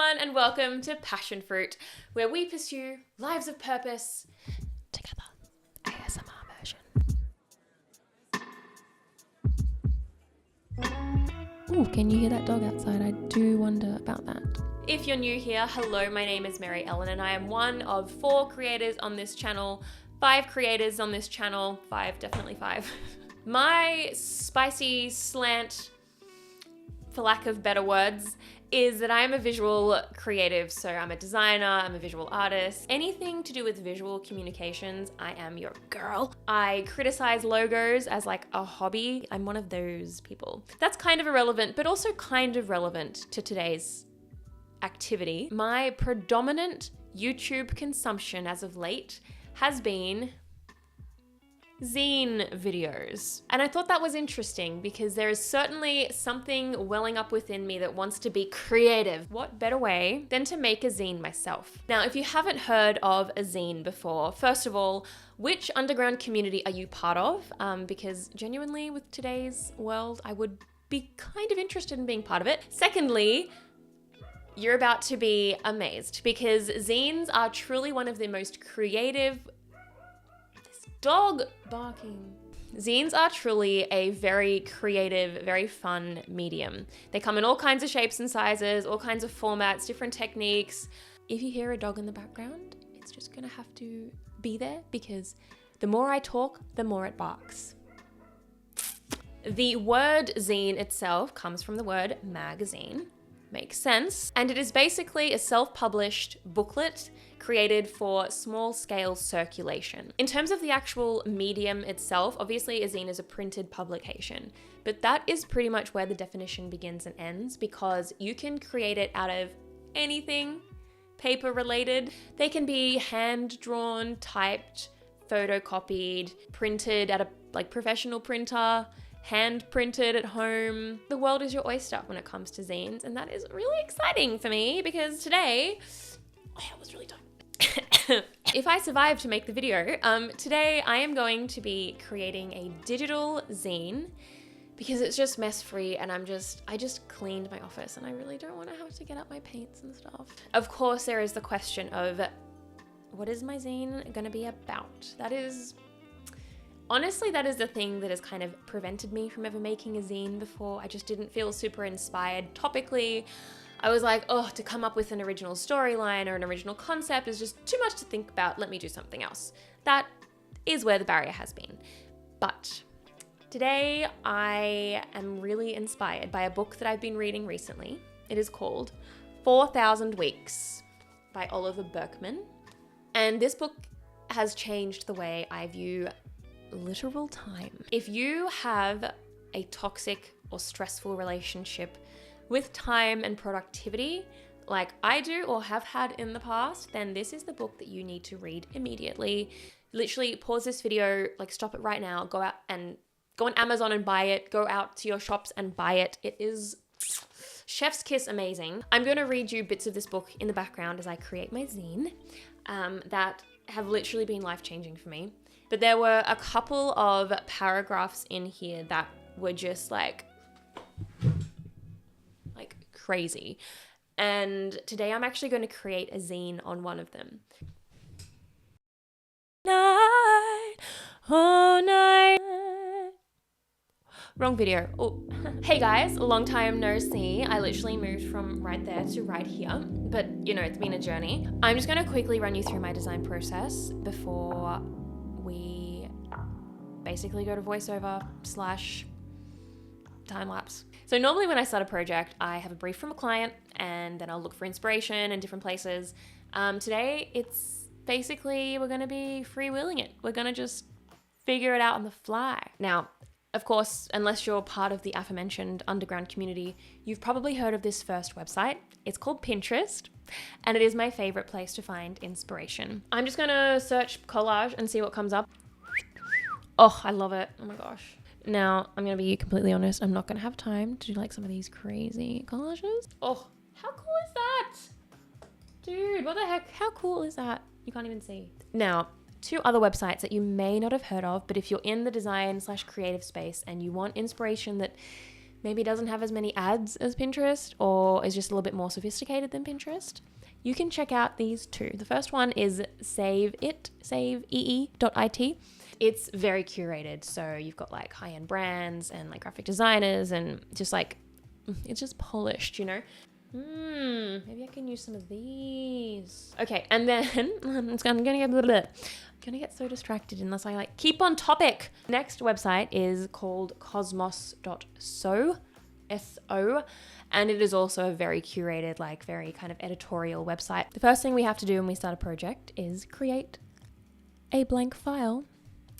everyone, and welcome to Passionfroot, where we pursue lives of purpose together. ASMR version. Ooh, can you hear that dog outside? I do wonder about that. If you're new here, hello, my name is Maryellen, and I am one of 4 creators on this channel, 5 creators on this channel, 5, definitely 5. My spicy slant, for lack of better words, is that I am a visual creative. So I'm a designer, I'm a visual artist. Anything to do with visual communications, I am your girl. I criticize logos as like a hobby. I'm one of those people. That's kind of irrelevant, but also kind of relevant to today's activity. My predominant YouTube consumption as of late has been zine videos. And I thought that was interesting because there is certainly something welling up within me that wants to be creative. What better way than to make a zine myself? Now, if you haven't heard of a zine before, first of all, which underground community are you part of? Because genuinely with today's world, I would be kind of interested in being part of it. Secondly, you're about to be amazed because zines are truly one of the most creative dog barking. Zines are truly a very creative, very fun medium. They come in all kinds of shapes and sizes, all kinds of formats, different techniques. If you hear a dog in the background, it's just gonna have to be there because the more I talk, the more it barks. The word zine itself comes from the word magazine. Makes sense. And it is basically a self-published booklet created for small-scale circulation. In terms of the actual medium itself, obviously a zine is a printed publication, but that is pretty much where the definition begins and ends because you can create it out of anything paper-related. They can be hand-drawn, typed, photocopied, printed at a professional printer, hand printed at home. The world is your oyster when it comes to zines, and that is really exciting for me because today, I was really done. If I survive to make the video, today I am going to be creating a digital zine because it's just mess free and I just cleaned my office and I really don't want to have to get out my paints and stuff. Of course, there is the question of what is my zine gonna be about? Honestly, that is the thing that has kind of prevented me from ever making a zine before. I just didn't feel super inspired topically. I was like, oh, to come up with an original storyline or an original concept is just too much to think about. Let me do something else. That is where the barrier has been. But today I am really inspired by a book that I've been reading recently. It is called 4,000 Weeks by Oliver Burkeman. And this book has changed the way I view literal time. If you have a toxic or stressful relationship with time and productivity, like I do or have had in the past, then this is the book that you need to read immediately. Literally pause this video, stop it right now, go on Amazon and buy it, go out to your shops and buy it. It is chef's kiss amazing. I'm going to read you bits of this book in the background as I create my zine that have literally been life-changing for me. But there were a couple of paragraphs in here that were just like crazy. And today I'm actually going to create a zine on one of them. Night, oh night. Wrong video. Oh. Hey guys, long time no see. I literally moved from right there to right here, but it's been a journey. I'm just going to quickly run you through my design process before we basically go to voiceover / time lapse. So normally when I start a project, I have a brief from a client and then I'll look for inspiration in different places. Today, it's basically, we're going to be freewheeling it. We're going to just figure it out on the fly. Now, of course, unless you're part of the aforementioned underground community, you've probably heard of this first website. It's called Pinterest, and it is my favorite place to find inspiration. I'm just going to search collage and see what comes up. Oh, I love it. Oh my gosh. Now, I'm going to be completely honest. I'm not going to have time to do some of these crazy collages. Oh, how cool is that? Dude, what the heck? How cool is that? You can't even see. Now, 2 other websites that you may not have heard of, but if you're in the design / creative space and you want inspiration that maybe doesn't have as many ads as Pinterest or is just a little bit more sophisticated than Pinterest, you can check out these two. The first one is savee.it. It's very curated. So you've got like high-end brands and like graphic designers and just like, it's just polished, you know? Maybe I can use some of these. Okay, and then I'm gonna get so distracted unless I like keep on topic. Next website is called cosmos.so, S-O, and it is also a very curated, like very kind of editorial website. The first thing we have to do when we start a project is create a blank file.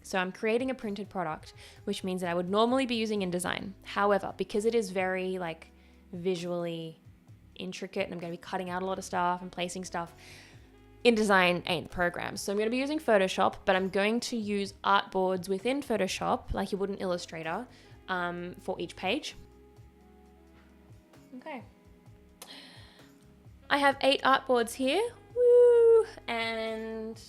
So I'm creating a printed product, which means that I would normally be using InDesign. However, because it is very like visually intricate and I'm going to be cutting out a lot of stuff and placing stuff, InDesign ain't the program. So I'm going to be using Photoshop, but I'm going to use artboards within Photoshop like you would in Illustrator for each page. Okay. I have 8 artboards here. Woo! And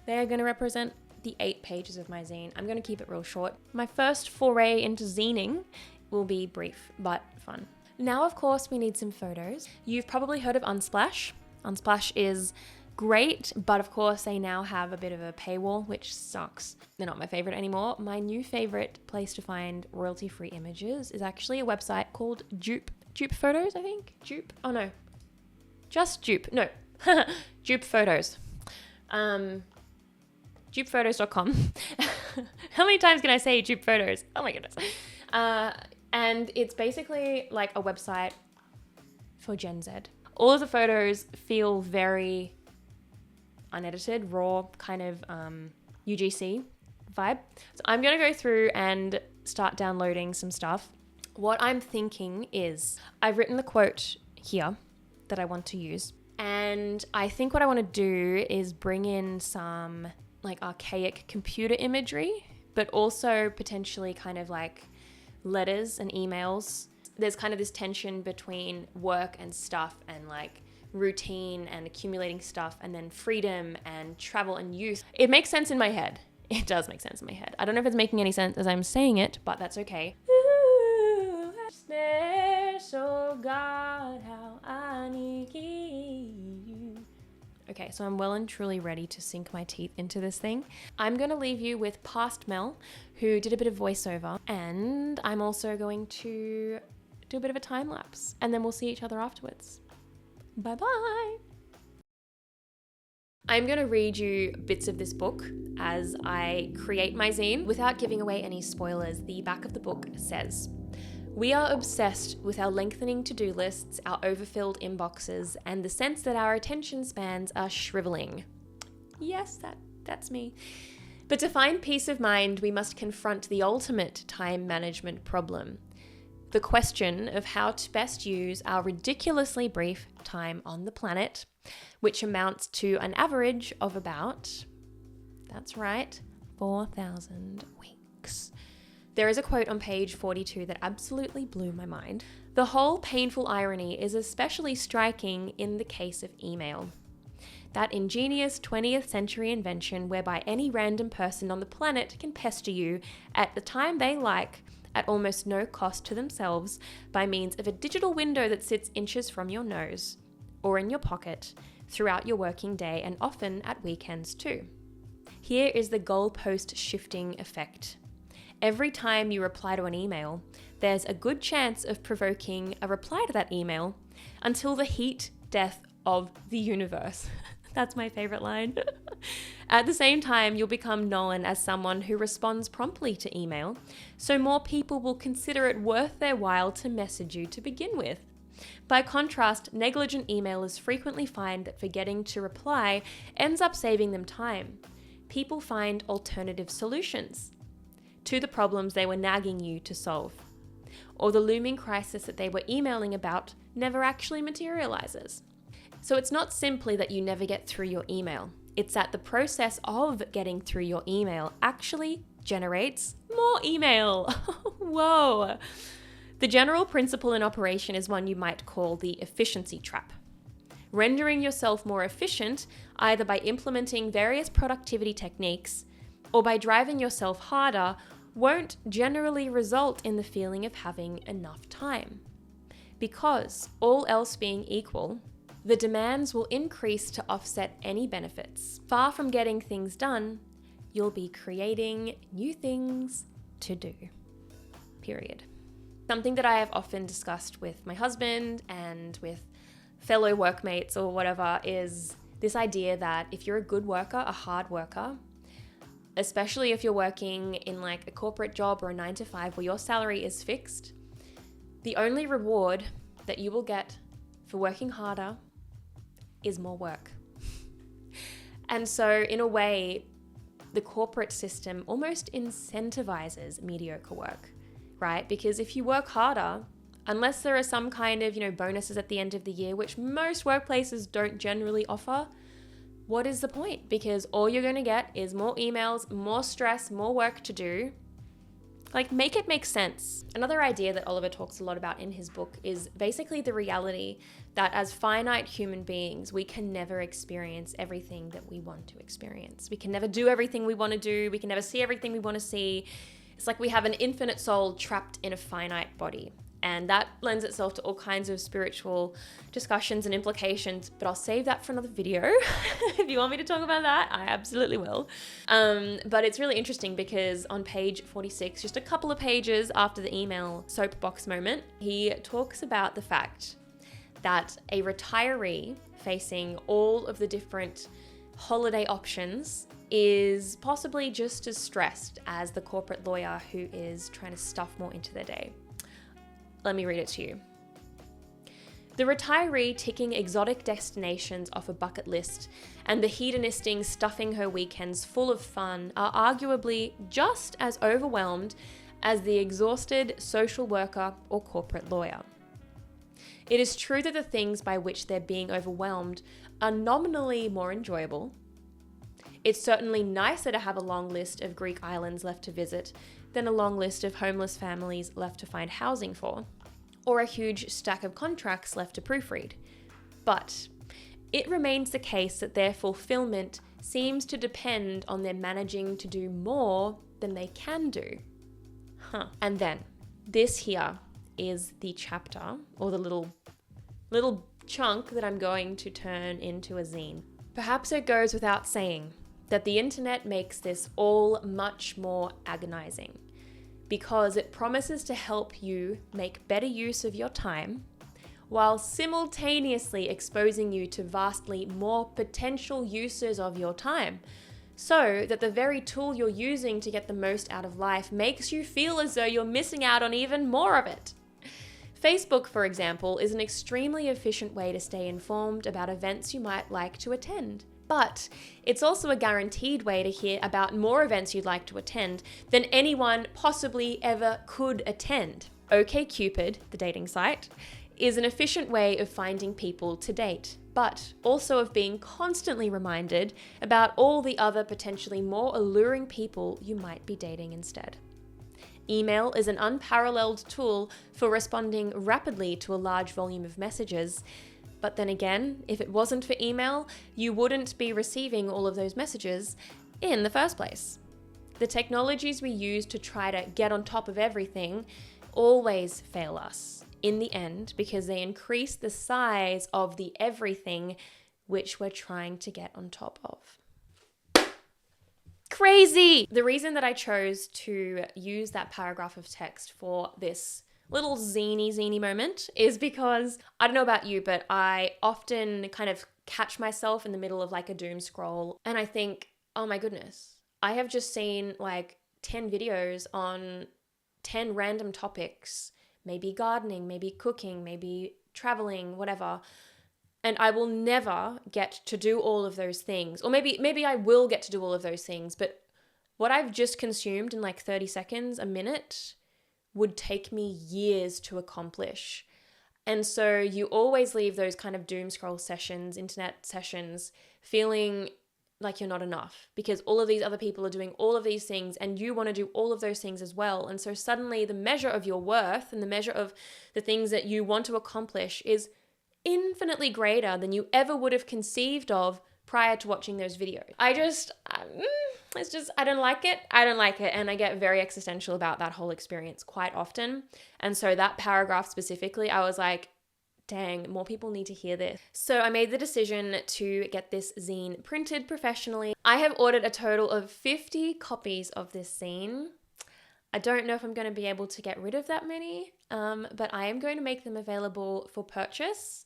they are going to represent the 8 pages of my zine. I'm going to keep it real short. My first foray into zining will be brief but fun. Now, of course, we need some photos. You've probably heard of Unsplash. Unsplash is great, but of course they now have a bit of a paywall, which sucks. They're not my favorite anymore. My new favorite place to find royalty-free images is actually a website called Dupe. Dupe Photos, I think? Dupe? Oh no. Just Dupe. No. Dupe Photos. Dupephotos.com. How many times can I say Dupe Photos? Oh my goodness. And it's basically like a website for Gen Z. All of the photos feel very unedited, raw, kind of UGC vibe. So I'm going to go through and start downloading some stuff. What I'm thinking is I've written the quote here that I want to use. And I think what I want to do is bring in some like archaic computer imagery, but also potentially kind of like letters and emails. There's kind of this tension between work and stuff and like routine and accumulating stuff and then freedom and travel and youth. It makes sense in my head. It does make sense in my head. I don't know if it's making any sense as I'm saying it, but that's okay. Ooh, special God, how I need you. Okay, so I'm well and truly ready to sink my teeth into this thing. I'm going to leave you with past Mel, who did a bit of voiceover, and I'm also going to do a bit of a time lapse, and then we'll see each other afterwards. Bye-bye. I'm going to read you bits of this book as I create my zine. Without giving away any spoilers, the back of the book says, "We are obsessed with our lengthening to-do lists, our overfilled inboxes, and the sense that our attention spans are shriveling." Yes, that's me. But to find peace of mind, we must confront the ultimate time management problem. The question of how to best use our ridiculously brief time on the planet, which amounts to an average of about, that's right, 4,000 weeks. There is a quote on page 42 that absolutely blew my mind. "The whole painful irony is especially striking in the case of email. That ingenious 20th century invention whereby any random person on the planet can pester you at the time they like at almost no cost to themselves by means of a digital window that sits inches from your nose or in your pocket throughout your working day and often at weekends too. Here is the goalpost shifting effect. Every time you reply to an email, there's a good chance of provoking a reply to that email until the heat death of the universe." That's my favorite line. "At the same time, you'll become known as someone who responds promptly to email, so more people will consider it worth their while to message you to begin with. By contrast, negligent emailers frequently find that forgetting to reply ends up saving them time. People find alternative solutions to the problems they were nagging you to solve, or the looming crisis that they were emailing about never actually materializes. So it's not simply that you never get through your email. It's that the process of getting through your email actually generates more email." Whoa. "The general principle in operation is one you might call the efficiency trap. Rendering yourself more efficient either by implementing various productivity techniques or by driving yourself harder won't generally result in the feeling of having enough time. Because, all else being equal, the demands will increase to offset any benefits. Far from getting things done, you'll be creating new things to do. Period. Something that I have often discussed with my husband and with fellow workmates or whatever is this idea that if you're a good worker, a hard worker, especially if you're working in like a corporate job or a 9-to-5 where your salary is fixed, the only reward that you will get for working harder is more work. And so in a way, the corporate system almost incentivizes mediocre work, right? Because if you work harder, unless there are some kind of, bonuses at the end of the year, which most workplaces don't generally offer, what is the point? Because all you're going to get is more emails, more stress, more work to do. Like, make it make sense. Another idea that Oliver talks a lot about in his book is basically the reality that as finite human beings, we can never experience everything that we want to experience. We can never do everything we want to do. We can never see everything we want to see. It's like we have an infinite soul trapped in a finite body. And that lends itself to all kinds of spiritual discussions and implications, but I'll save that for another video. If you want me to talk about that, I absolutely will. But it's really interesting because on page 46, just a couple of pages after the email soapbox moment, he talks about the fact that a retiree facing all of the different holiday options is possibly just as stressed as the corporate lawyer who is trying to stuff more into their day. Let me read it to you. The retiree ticking exotic destinations off a bucket list and the hedonisting stuffing her weekends full of fun are arguably just as overwhelmed as the exhausted social worker or corporate lawyer. It is true that the things by which they're being overwhelmed are nominally more enjoyable. It's certainly nicer to have a long list of Greek islands left to visit than a long list of homeless families left to find housing for, or a huge stack of contracts left to proofread. But it remains the case that their fulfillment seems to depend on their managing to do more than they can do. And then, this here is the chapter, or the little chunk that I'm going to turn into a zine. Perhaps it goes without saying that the internet makes this all much more agonizing, because it promises to help you make better use of your time while simultaneously exposing you to vastly more potential uses of your time, so that the very tool you're using to get the most out of life makes you feel as though you're missing out on even more of it. Facebook, for example, is an extremely efficient way to stay informed about events you might like to attend. But it's also a guaranteed way to hear about more events you'd like to attend than anyone possibly ever could attend. OkCupid, the dating site, is an efficient way of finding people to date, but also of being constantly reminded about all the other potentially more alluring people you might be dating instead. Email is an unparalleled tool for responding rapidly to a large volume of messages. But then again, if it wasn't for email, you wouldn't be receiving all of those messages in the first place. The technologies we use to try to get on top of everything always fail us in the end, because they increase the size of the everything which we're trying to get on top of. Crazy! The reason that I chose to use that paragraph of text for this little zine moment is because, I don't know about you, but I often kind of catch myself in the middle of like a doom scroll and I think, oh my goodness, I have just seen like 10 videos on 10 random topics, maybe gardening, maybe cooking, maybe traveling, whatever. And I will never get to do all of those things. Or maybe I will get to do all of those things, but what I've just consumed in like 30 seconds, a minute, would take me years to accomplish. And so you always leave those kind of doom scroll sessions, internet sessions, feeling like you're not enough, because all of these other people are doing all of these things and you want to do all of those things as well. And so suddenly the measure of your worth and the measure of the things that you want to accomplish is infinitely greater than you ever would have conceived of prior to watching those videos. it's just, I don't like it. I don't like it. And I get very existential about that whole experience quite often. And so that paragraph specifically, I was like, dang, more people need to hear this. So I made the decision to get this zine printed professionally. I have ordered a total of 50 copies of this zine. I don't know if I'm going to be able to get rid of that many, but I am going to make them available for purchase.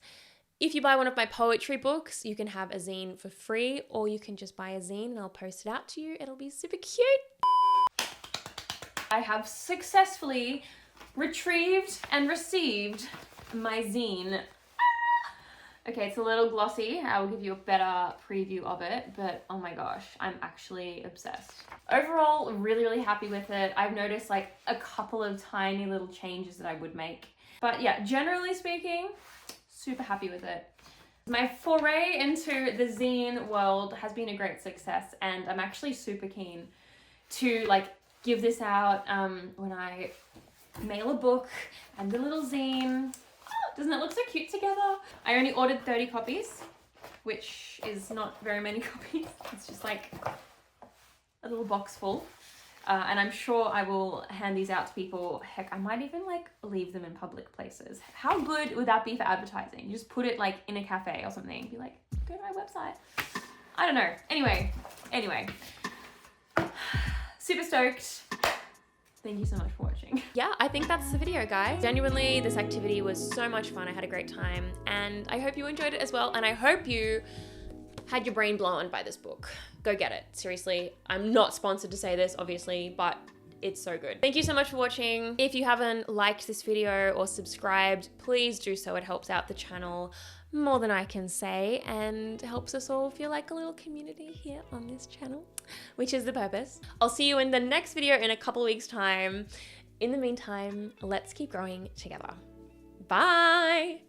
If you buy one of my poetry books, you can have a zine for free, or you can just buy a zine and I'll post it out to you. It'll be super cute. I have successfully retrieved and received my zine. Okay, it's a little glossy. I will give you a better preview of it, but oh my gosh, I'm actually obsessed. Overall, really, really happy with it. I've noticed like a couple of tiny little changes that I would make. But yeah, generally speaking, super happy with it. My foray into the zine world has been a great success, and I'm actually super keen to like give this out when I mail a book and the little zine. Doesn't it look so cute together? I only ordered 30 copies, which is not very many copies. It's just like a little box full. And I'm sure I will hand these out to people. Heck, I might even like leave them in public places. How good would that be for advertising? You just put it like in a cafe or something. Be like, go to my website. I don't know. Anyway. Super stoked. Thank you so much for watching. Yeah, I think that's the video, guys. Genuinely, this activity was so much fun. I had a great time, and I hope you enjoyed it as well. And I hope you had your brain blown by this book. Go get it. Seriously, I'm not sponsored to say this, obviously, but it's so good. Thank you so much for watching. If you haven't liked this video or subscribed, please do so. It helps out the channel more than I can say, and helps us all feel like a little community here on this channel, which is the purpose. I'll see you in the next video in a couple of weeks' time. In the meantime, let's keep growing together. Bye.